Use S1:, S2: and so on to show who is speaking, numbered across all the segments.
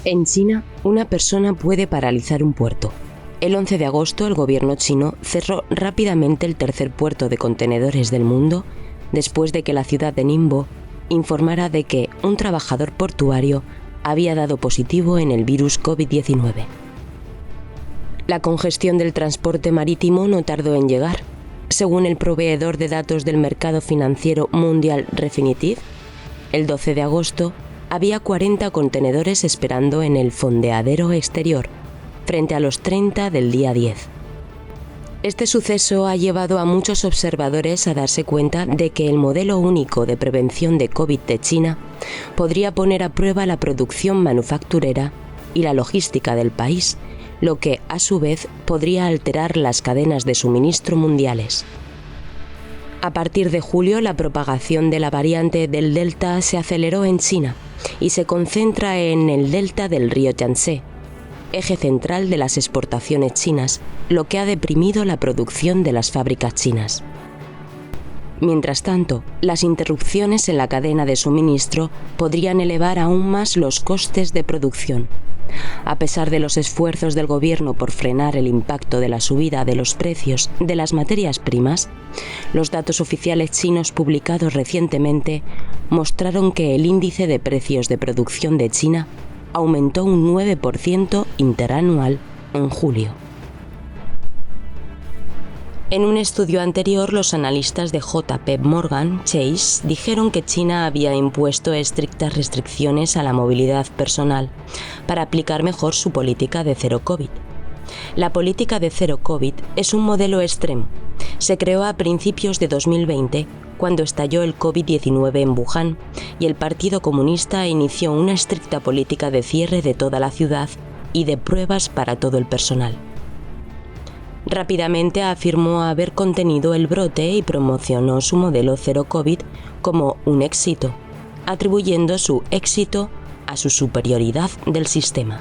S1: En China, una persona puede paralizar un puerto. El 11 de agosto, el gobierno chino cerró rápidamente el tercer puerto de contenedores del mundo después de que la ciudad de Ningbo informara de que un trabajador portuario había dado positivo en el virus COVID-19. La congestión del transporte marítimo no tardó en llegar. Según el proveedor de datos del mercado financiero mundial Refinitiv, el 12 de agosto había 40 contenedores esperando en el fondeadero exterior, frente a los 30 del día 10. Este suceso ha llevado a muchos observadores a darse cuenta de que el modelo único de prevención de COVID de China podría poner a prueba la producción manufacturera y la logística del país, lo que, a su vez, podría alterar las cadenas de suministro mundiales. A partir de julio, la propagación de la variante del Delta se aceleró en China y se concentra en el delta del río Yangtze, eje central de las exportaciones chinas, lo que ha deprimido la producción de las fábricas chinas. Mientras tanto, las interrupciones en la cadena de suministro podrían elevar aún más los costes de producción. A pesar de los esfuerzos del gobierno por frenar el impacto de la subida de los precios de las materias primas, los datos oficiales chinos publicados recientemente mostraron que el índice de precios de producción de China aumentó un 9% interanual en julio. En un estudio anterior, los analistas de JP Morgan Chase dijeron que China había impuesto estrictas restricciones a la movilidad personal para aplicar mejor su política de cero COVID. La política de cero COVID es un modelo extremo. Se creó a principios de 2020, cuando estalló el COVID-19 en Wuhan, y el Partido Comunista inició una estricta política de cierre de toda la ciudad y de pruebas para todo el personal. Rápidamente afirmó haber contenido el brote y promocionó su modelo cero COVID como un éxito, atribuyendo su éxito a su superioridad del sistema.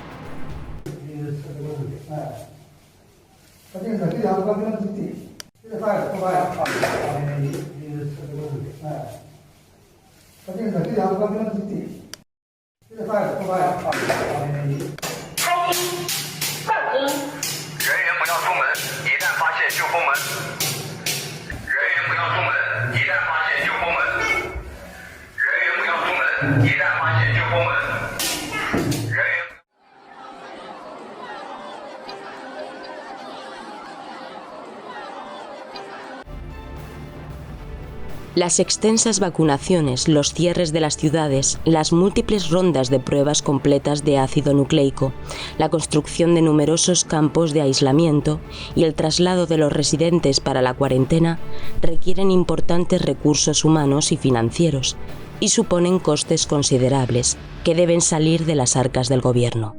S1: Las extensas vacunaciones, los cierres de las ciudades, las múltiples rondas de pruebas completas de ácido nucleico, la construcción de numerosos campos de aislamiento y el traslado de los residentes para la cuarentena requieren importantes recursos humanos y financieros y suponen costes considerables que deben salir de las arcas del gobierno.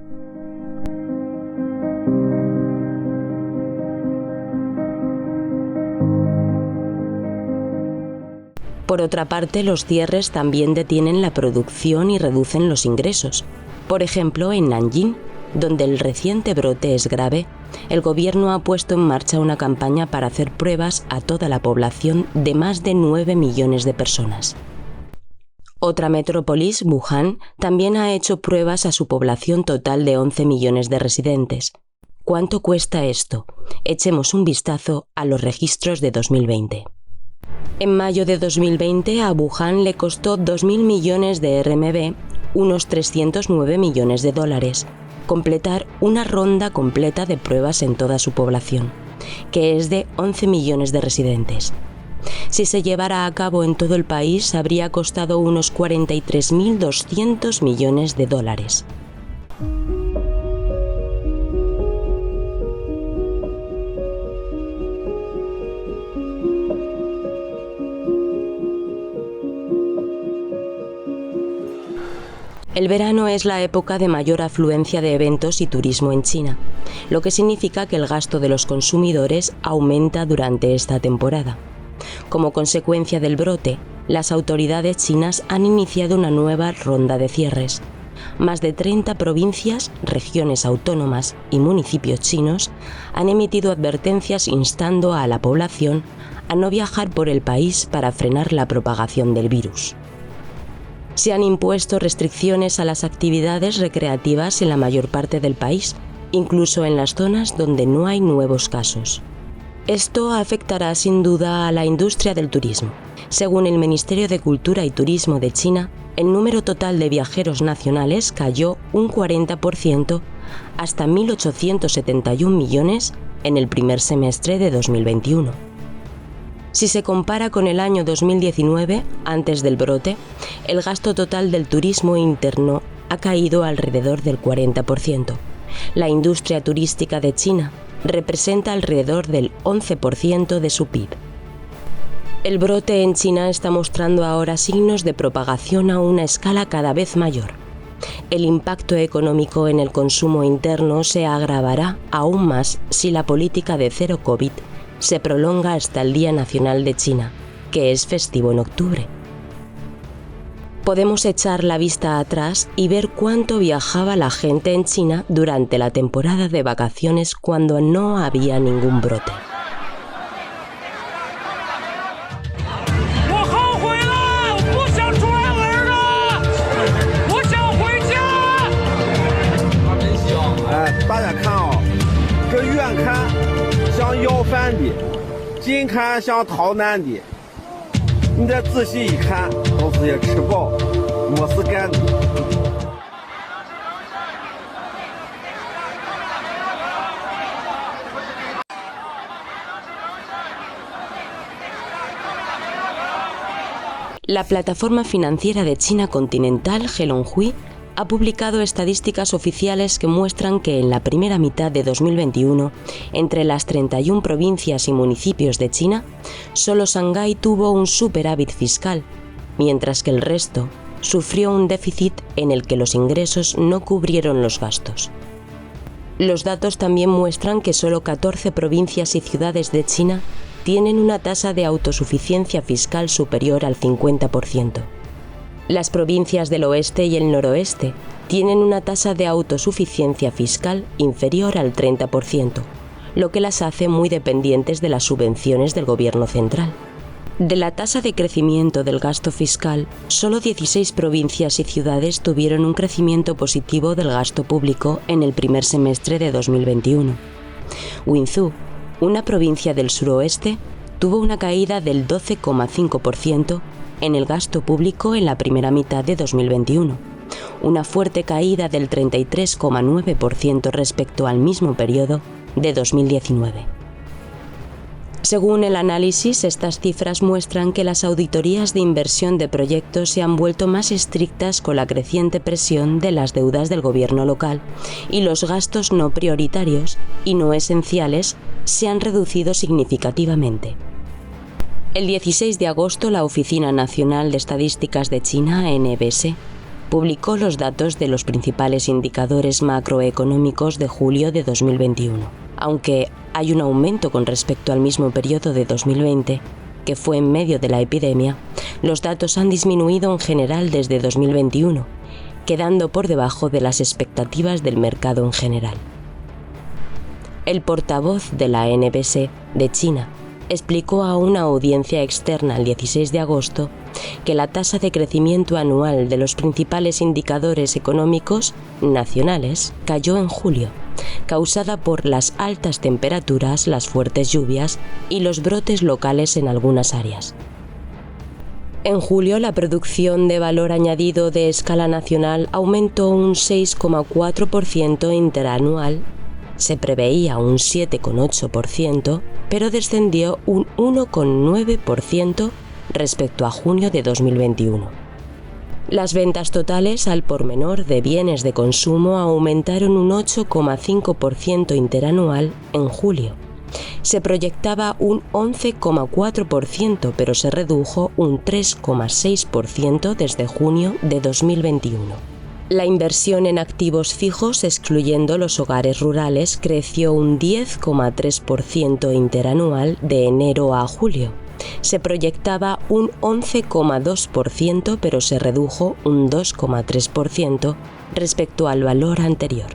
S1: Por otra parte, los cierres también detienen la producción y reducen los ingresos. Por ejemplo, en Nanjing, donde el reciente brote es grave, el gobierno ha puesto en marcha una campaña para hacer pruebas a toda la población de más de 9 millones de personas. Otra metrópolis, Wuhan, también ha hecho pruebas a su población total de 11 millones de residentes. ¿Cuánto cuesta esto? Echemos un vistazo a los registros de 2020. En mayo de 2020 a Wuhan le costó 2.000 millones de RMB, unos 309 millones de dólares, completar una ronda completa de pruebas en toda su población, que es de 11 millones de residentes. Si se llevara a cabo en todo el país, habría costado unos 43.200 millones de dólares. El verano es la época de mayor afluencia de eventos y turismo en China, lo que significa que el gasto de los consumidores aumenta durante esta temporada. Como consecuencia del brote, las autoridades chinas han iniciado una nueva ronda de cierres. Más de 30 provincias, regiones autónomas y municipios chinos han emitido advertencias instando a la población a no viajar por el país para frenar la propagación del virus. Se han impuesto restricciones a las actividades recreativas en la mayor parte del país, incluso en las zonas donde no hay nuevos casos. Esto afectará sin duda a la industria del turismo. Según el Ministerio de Cultura y Turismo de China, el número total de viajeros nacionales cayó un 40% hasta 1.871 millones en el primer semestre de 2021. Si se compara con el año 2019, antes del brote, el gasto total del turismo interno ha caído alrededor del 40%. La industria turística de China representa alrededor del 11% de su PIB. El brote en China está mostrando ahora signos de propagación a una escala cada vez mayor. El impacto económico en el consumo interno se agravará aún más si la política de cero COVID se prolonga hasta el Día Nacional de China, que es festivo en octubre. Podemos echar la vista atrás y ver cuánto viajaba la gente en China durante la temporada de vacaciones cuando no había ningún brote. La plataforma financiera de China continental, Gelonghui, ha publicado estadísticas oficiales que muestran que en la primera mitad de 2021, entre las 31 provincias y municipios de China, solo Shanghái tuvo un superávit fiscal, mientras que el resto sufrió un déficit en el que los ingresos no cubrieron los gastos. Los datos también muestran que solo 14 provincias y ciudades de China tienen una tasa de autosuficiencia fiscal superior al 50%. Las provincias del oeste y el noroeste tienen una tasa de autosuficiencia fiscal inferior al 30%, lo que las hace muy dependientes de las subvenciones del gobierno central. De la tasa de crecimiento del gasto fiscal, solo 16 provincias y ciudades tuvieron un crecimiento positivo del gasto público en el primer semestre de 2021. Winzhou, una provincia del suroeste, tuvo una caída del 12,5% en el gasto público en la primera mitad de 2021, una fuerte caída del 33,9% respecto al mismo periodo de 2019. Según el análisis, estas cifras muestran que las auditorías de inversión de proyectos se han vuelto más estrictas con la creciente presión de las deudas del gobierno local y los gastos no prioritarios y no esenciales se han reducido significativamente. El 16 de agosto, la Oficina Nacional de Estadísticas de China, NBS, publicó los datos de los principales indicadores macroeconómicos de julio de 2021. Aunque hay un aumento con respecto al mismo periodo de 2020, que fue en medio de la epidemia, los datos han disminuido en general desde 2021, quedando por debajo de las expectativas del mercado en general. El portavoz de la NBS de China explicó a una audiencia externa el 16 de agosto que la tasa de crecimiento anual de los principales indicadores económicos nacionales cayó en julio, causada por las altas temperaturas, las fuertes lluvias y los brotes locales en algunas áreas. En julio, la producción de valor añadido de escala nacional aumentó un 6,4% interanual. Se preveía un 7,8%, pero descendió un 1,9% respecto a junio de 2021. Las ventas totales al por menor de bienes de consumo aumentaron un 8,5% interanual en julio. Se proyectaba un 11,4%, pero se redujo un 3,6% desde junio de 2021. La inversión en activos fijos, excluyendo los hogares rurales, creció un 10,3% interanual de enero a julio. Se proyectaba un 11,2%, pero se redujo un 2,3% respecto al valor anterior.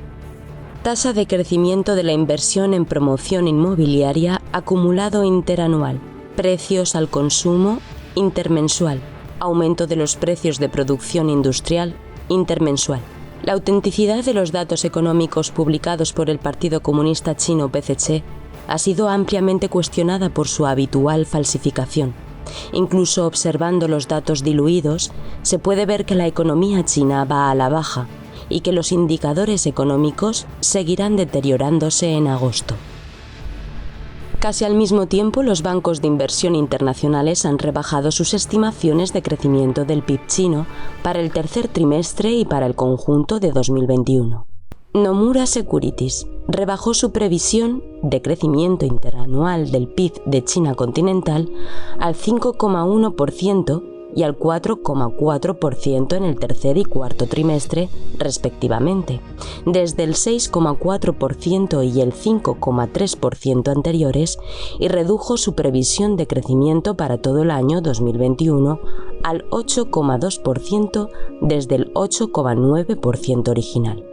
S1: Tasa de crecimiento de la inversión en promoción inmobiliaria acumulado interanual. Precios al consumo intermensual. aumento de los precios de producción industrial intermensual. La autenticidad de los datos económicos publicados por el Partido Comunista Chino PCC ha sido ampliamente cuestionada por su habitual falsificación. Incluso observando los datos diluidos, se puede ver que la economía china va a la baja y que los indicadores económicos seguirán deteriorándose en agosto. Casi al mismo tiempo, los bancos de inversión internacionales han rebajado sus estimaciones de crecimiento del PIB chino para el tercer trimestre y para el conjunto de 2021. Nomura Securities rebajó su previsión de crecimiento interanual del PIB de China continental al 5,1% y al 4,4% en el tercer y cuarto trimestre, respectivamente, desde el 6,4% y el 5,3% anteriores, y redujo su previsión de crecimiento para todo el año 2021 al 8,2% desde el 8,9% original.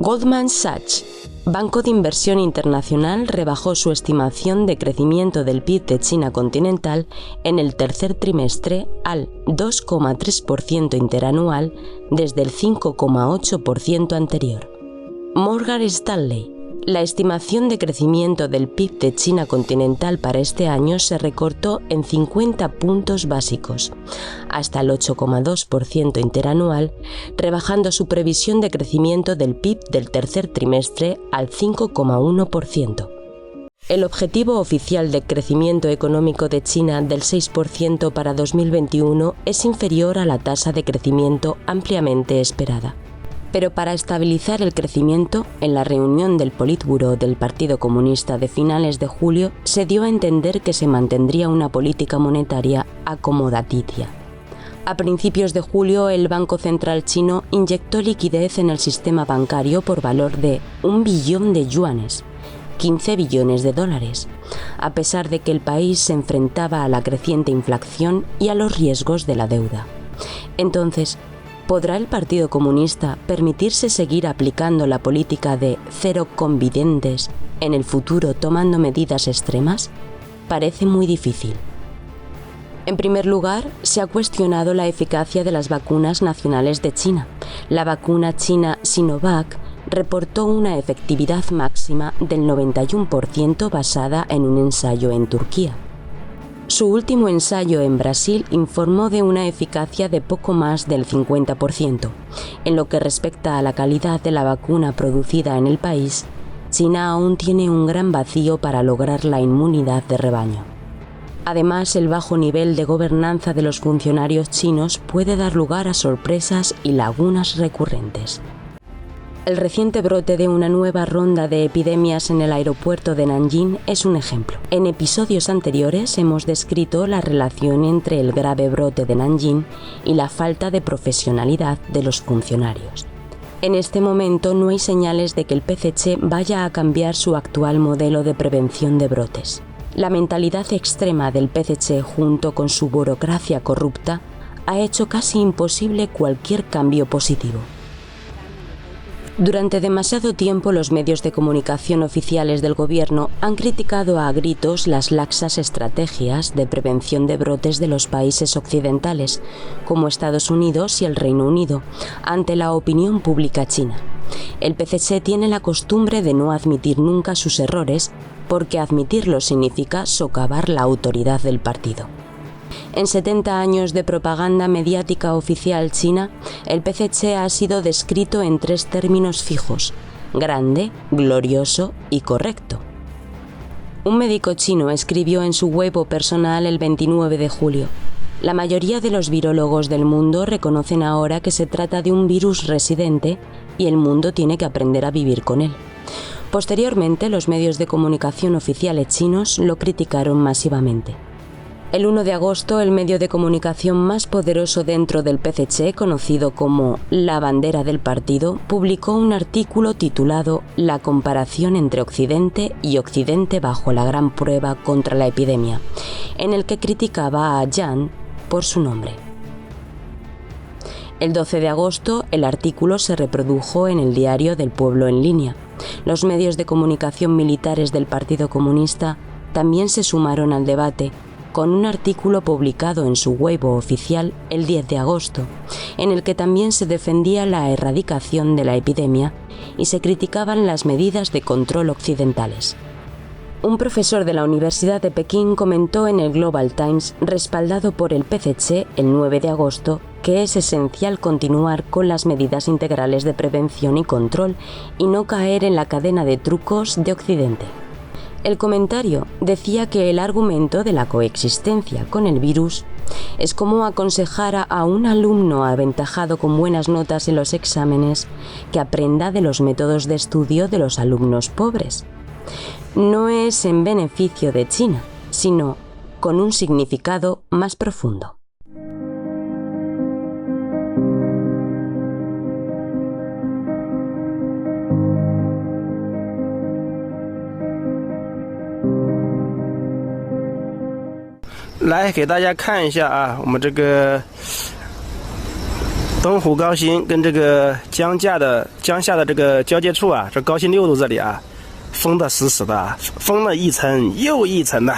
S1: Goldman Sachs, banco de inversión internacional, rebajó su estimación de crecimiento del PIB de China continental en el tercer trimestre al 2,3% interanual desde el 5,8% anterior. Morgan Stanley, la estimación de crecimiento del PIB de China continental para este año se recortó en 50 puntos básicos, hasta el 8,2% interanual, rebajando su previsión de crecimiento del PIB del tercer trimestre al 5,1%. El objetivo oficial de crecimiento económico de China del 6% para 2021 es inferior a la tasa de crecimiento ampliamente esperada. Pero para estabilizar el crecimiento, en la reunión del Politburó del Partido Comunista de finales de julio, se dio a entender que se mantendría una política monetaria acomodaticia. A principios de julio, el Banco Central chino inyectó liquidez en el sistema bancario por valor de 1 billón de yuanes, 15 billones de dólares, a pesar de que el país se enfrentaba a la creciente inflación y a los riesgos de la deuda. Entonces, ¿podrá el Partido Comunista permitirse seguir aplicando la política de cero covidentes en el futuro tomando medidas extremas? Parece muy difícil. En primer lugar, se ha cuestionado la eficacia de las vacunas nacionales de China. La vacuna china Sinovac reportó una efectividad máxima del 91% basada en un ensayo en Turquía. Su último ensayo en Brasil informó de una eficacia de poco más del 50%. En lo que respecta a la calidad de la vacuna producida en el país, China aún tiene un gran vacío para lograr la inmunidad de rebaño. Además, el bajo nivel de gobernanza de los funcionarios chinos puede dar lugar a sorpresas y lagunas recurrentes. El reciente brote de una nueva ronda de epidemias en el aeropuerto de Nanjing es un ejemplo. En episodios anteriores hemos descrito la relación entre el grave brote de Nanjing y la falta de profesionalidad de los funcionarios. En este momento no hay señales de que el PCC vaya a cambiar su actual modelo de prevención de brotes. La mentalidad extrema del PCC junto con su burocracia corrupta ha hecho casi imposible cualquier cambio positivo. Durante demasiado tiempo, los medios de comunicación oficiales del gobierno han criticado a gritos las laxas estrategias de prevención de brotes de los países occidentales, como Estados Unidos y el Reino Unido, ante la opinión pública china. El PCC tiene la costumbre de no admitir nunca sus errores, porque admitirlos significa socavar la autoridad del partido. En 70 años de propaganda mediática oficial china, el PCC ha sido descrito en 3 términos fijos: grande, glorioso y correcto. Un médico chino escribió en su Weibo personal el 29 de julio: la mayoría de los virólogos del mundo reconocen ahora que se trata de un virus residente y el mundo tiene que aprender a vivir con él. Posteriormente, los medios de comunicación oficiales chinos lo criticaron masivamente. El 1 de agosto, el medio de comunicación más poderoso dentro del PCC, conocido como La Bandera del Partido, publicó un artículo titulado La comparación entre Occidente y Occidente bajo la gran prueba contra la epidemia, en el que criticaba a Yan por su nombre. El 12 de agosto, el artículo se reprodujo en el diario del Pueblo en línea. Los medios de comunicación militares del Partido Comunista también se sumaron al debate, con un artículo publicado en su Weibo oficial el 10 de agosto, en el que también se defendía la erradicación de la epidemia y se criticaban las medidas de control occidentales. Un profesor de la Universidad de Pekín comentó en el Global Times, respaldado por el PCC el 9 de agosto, que es esencial continuar con las medidas integrales de prevención y control y no caer en la cadena de trucos de Occidente. El comentario decía que el argumento de la coexistencia con el virus es como aconsejar a un alumno aventajado con buenas notas en los exámenes que aprenda de los métodos de estudio de los alumnos pobres. No es en beneficio de China, sino con un significado más profundo.
S2: 来给大家看一下啊，我们这个东湖高新跟这个江下的这个交界处啊，这高新6路这里啊，封得死死的，封了一层又一层的。